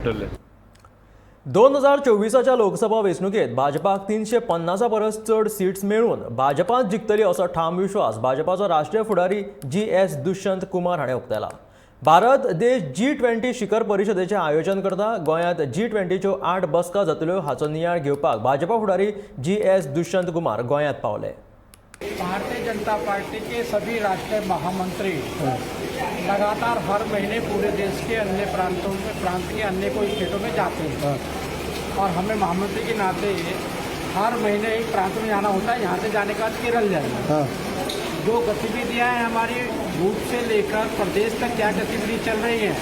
2024च्या लोकसभा वेंचणुकेत भाजपाक 350 परस चड सीट्स मेळून भाजपाच जिखतली असो ठाम विश्वास भाजपाचो राष्ट्रीय फुडारी जी.एस. दुष्यंत कुमार हाणें उक्तायला। भारत देश G20 शिखर परिशदेचें आयोजन करता। गोंयांत G20च्यो 8 बसका जातल्यो हाचो नियाळ घेवपाक भाजपा फुडारी जी.एस. दुष्यंत कुमार गोंयांत पावले। भारतीय जनता पार्टी के सभी राष्ट्रीय महामंत्री लगातार हर महीने पूरे देश के अन्य प्रांत के अन्य कोई स्टेटों में जाते हैं और हमें महामंत्री के नाते हर महीने एक प्रांत में जाना होता है। यहाँ से जाने के बाद केरल जाएगा। जो गतिविधियाँ हैं हमारी बूथ से लेकर प्रदेश तक क्या गतिविधि चल रही हैं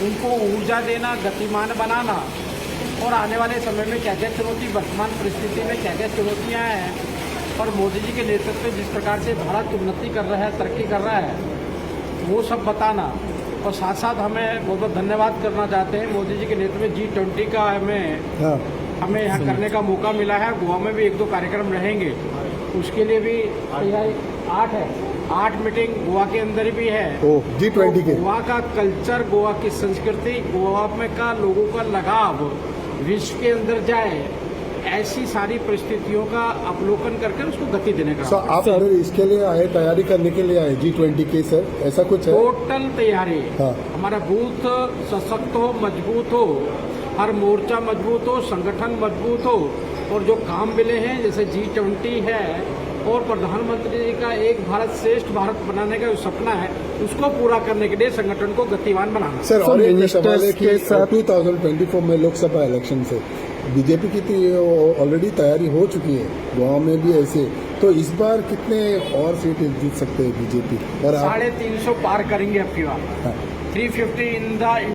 उनको ऊर्जा देना, गतिमान बनाना और आने वाले समय में क्या क्या चुनौती, वर्तमान परिस्थिति में क्या क्या चुनौतियाँ हैं और मोदी जी के नेतृत्व में जिस प्रकार से भारत उन्नति कर रहा है, तरक्की कर रहा है, वो सब बताना। और साथ साथ हमें बहुत बहुत धन्यवाद करना चाहते हैं मोदी जी के नेतृत्व में G20 का हमें यहाँ करने का मौका मिला है। गोवा में भी 1-2 कार्यक्रम रहेंगे, उसके लिए भी तैयारी 8 मीटिंग गोवा के अंदर भी है। G20 के गोवा का कल्चर, गोवा की संस्कृति, गोवा में का लोगों का लगाव विश्व के अंदर जाए, ऐसी सारी परिस्थितियों का अवलोकन करके उसको गति देने का। सर आप अगर इसके लिए आए, तैयारी करने के लिए आए G20 के, सर ऐसा कुछ है? टोटल तैयारी। हाँ। हमारा बूथ सशक्त हो, मजबूत हो, हर मोर्चा मजबूत हो, संगठन मजबूत हो और जो काम मिले हैं जैसे G20 है और प्रधानमंत्री जी का एक भारत श्रेष्ठ भारत बनाने का जो सपना है उसको पूरा करने के लिए संगठन को गतिवान बनाना। सर और एक सवाल है कि 2024 में लोकसभा इलेक्शन से बीजेपी की ऑलरेडी तैयारी हो चुकी है, गोवा में भी ऐसे, तो इस बार कितने और सीट जीत सकते हैं बीजेपी? और 350 पार करेंगे अब की बार। 350 इन